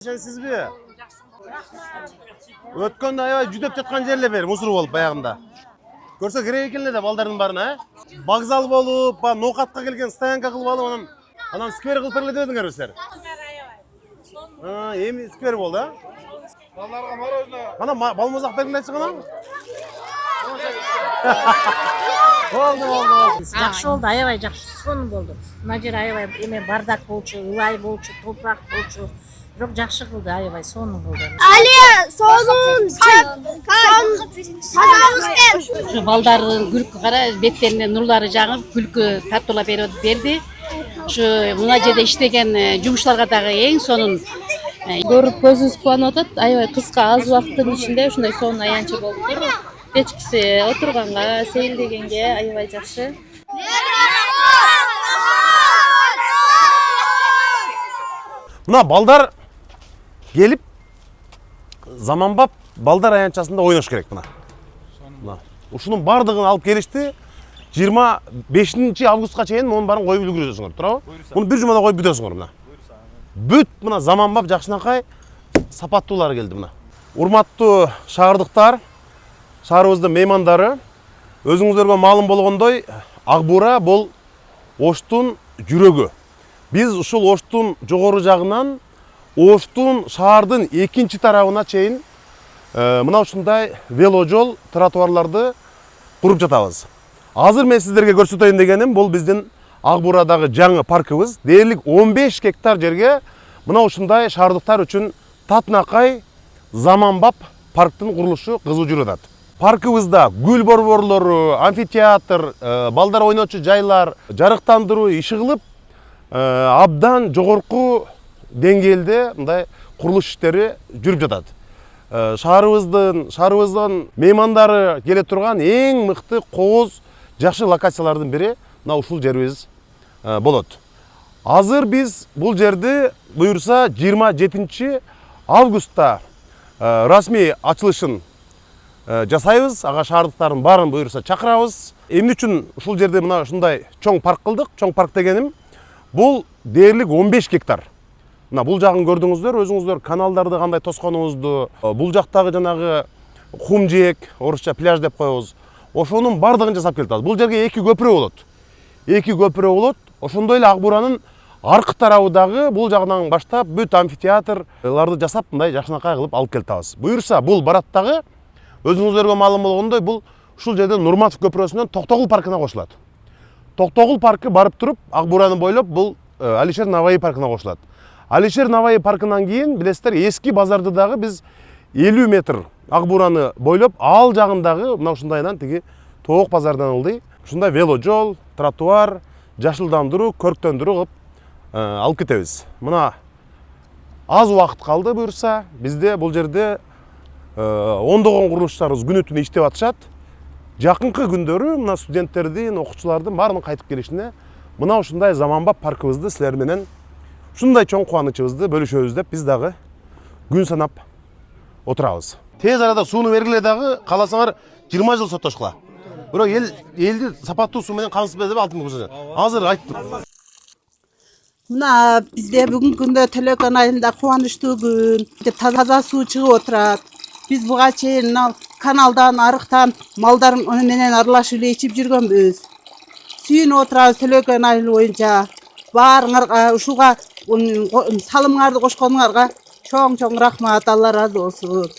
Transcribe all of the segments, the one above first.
Sizbi? Өткенде аябай жүдеп жатқан жерле бер, мусор болып баяғында. Көрсө керек экенле да балдардын барына, Вокзал болуп, ноокатка келген стоянка кылып алып, анан сквер кылып бергиле дебедиңер силер? Эми сквер болду, а? Балдарга мороженое. Кана балмозак бергилечи кана? Болду. Жакшы болду, аябай жакшы сонун болду. Мына жер аябай эме бардак болчу, ылай болчу, топурак болчу. Бирок жакшы кылды, аябай сонун кылды. Але сонун тазалык Şu baldarın gülkü kara betlerine nurları жаңып gülkü tatuла berdi. Şu mına жерде иштеген жумуштарга дагы эң сонун көрүп көзүбүз кубанып атат. Аябай кыска аз убакыттын ичинде ушундай сонун аянчы болуптур. Кечкиси отурганга, сейилдегенге аябай жакшы. Мына балдар келип заманбап балдар аянчасында ойнош керек мына. Ушунун бардыгын алып келишти. 25 августка чейин мунун баарын коюп үлгүрөсүңөр, туурабы? Муну бир жумада коюп бүтөсүңөр мына. Бүт мына заманбап жакшынакай сапаттуулар келди мына. Урматтуу шаардыктар, шаарыбыздын меймандары, өзүңүздөргө маалым болгондой, Ак Буура бул Оштун жүрөгү. Биз ушул Оштун жогору жагынан Оштун шаардын экинчи тарабына чейин мына ушундай веложол, тротуарларды куруп жатабыз. Азыр мен сиздерге көрсөтөйүн дегеним бул биздин Ак Буурадагы жаңы паркыбыз. Дээрлик 15 гектар жерге мына ушундай шаардыктар үчүн татынакай заманбап парктын курулушу кызуу жүрүп атат. Паркыбызда гүл борборлору, амфитеатр, балдар ойночу жайлар, жарыктандыруу иши кылып, абдан жогорку деңгээлде мындай курулуш иштери жүрүп жатат. Шаарыбыздын меймандары келе турган эң мыкты кооз жакшы локациялардын бири мына ушул жерибиз болот. Азыр биз бул жерди буюрса 27 августта расмий ачылышын жасайбыз. Ага шаардыктардын баарын буюрса чакырабыз. Эмне үчүн ушул жерде мына ушундай чоң парк кылдык? Чоң парк дегеним бул дээрлик 15 гектар. Мына бул жагын көрдүңүздөр, өзүңүздөр каналдарды кандай тосконубузду, бул жактагы жанагы кум жээк, орусча пляж деп коебуз. Ошонун бардыгын жасап келатабыз. Бул жерге 2 көпүрө болот. 2 көпүрө болот. Ошондой эле Ак Бууранын аркы тарабы дагы бул жагынан баштап бүт амфитеатрларды жасап мындай жакшынакай кылып алып келатабыз. Буюрса бул бараттагы өзүңүздөргө маалым болгондой бул ушул жерде Нурматов көпүрөсүнөн Токтогул паркына кошулат. Токтогул паркы барып туруп Ак Буураны бойлоп бул Алишер Наваи паркына кошулат. Алишер Наваи паркынан кийин билесиздер эски базарды дагы биз 50 метр Ак Буураны бойлоп ал жагындагы мына ушундайдан тиги Тоок базардан ылдый ушундай веложол, тротуар, жашылдандыруу, көрктөндүрүү кылып алып кетебиз. Мына аз убакыт калды буюрса, бизде бул жерде ондогон курулушчуларыбыз күнү түнү иштеп атышат. Жакынкы күндөрү мына студенттердин, окуучулардын баарынын кайтып келишине мына ушундай заманбап паркыбызды силер менен ушундай чоң кубанычыбызды бөлүшөбүз деп биз дагы күн санап отурабыз. Тез арада сууну бергиле дагы, кааласаңар 20 жыл соттошкула. Бирок элди сапаттуу суу менен камсыз деп алтын көрсөтөт. Азыр айттым. Мына бизде бүгүнкү күндө Телекан айында кубанычтуу күн, таза суу чыгып отурат. Биз буга чейин каналдан, арыктан малдар менен аралашып эле ичип жүргөнбүз. Сүйүнүп отурабыз Телекан айы боюнча. Баарыңарга ушуга салымыңарды кошконуңарга чоң рахмат, Алла ыраазы болсун.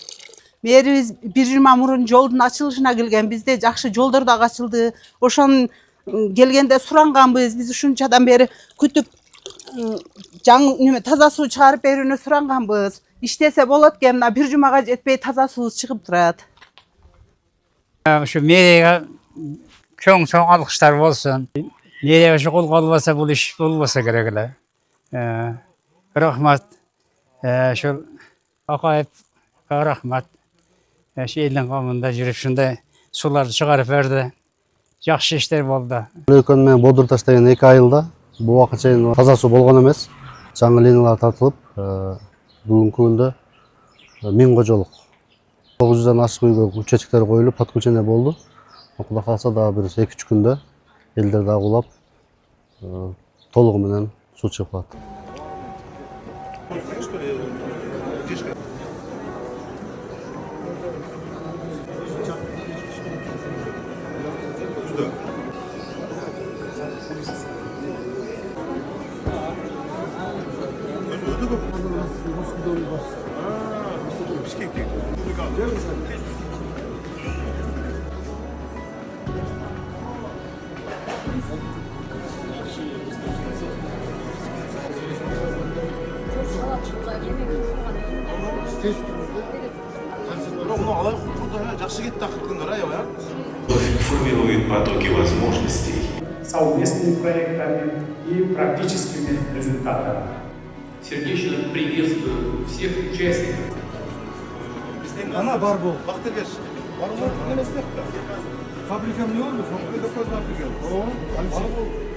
Мэрибиз 1 жума мурун жолдун ачылышына келген, бизде жакшы жолдор да ачылды. Ошон келгенде суранганбыз, биз ушунчадан бери күтүп жаңы таза суу чыгарып берүүнү суранганбыз. İştese болот экен, мына 1 жумага жетпей таза суубуз чыгып турат. Şu mэрияга чоң алкыштар болсун. Мэрия ушу кол колбаса бул иш болбосо керек эле. Рахмат. Şu Акаев рахмат. Şu элдин камында жүрүп ушундай сууларды чыгарып берди. Жакшы иштер болду. Телекан менен бодур таштаган 2 айылда бул убакка чейин таза суу болгон эмес. Жаңы линиялар тартылып, бүгүнкү күндө 1000 кожолук 900дан ашык үйгө учеткелер коюлуп, подключение болду. Кудай кааласа дагы бир 2-3 күндө элдер дагы улап толугу менен суу чыгып калат. Bunu alay burada жақсы кетті ақырдың аябай. Формирует потоки возможностей. Совместными проектами и практическими результатами. Сердечно приветствую всех участников. Ана бар бол. Бақтыр кеш. Бар бол. Фабрика не oldu? Fabrikada koz var. Бар бол.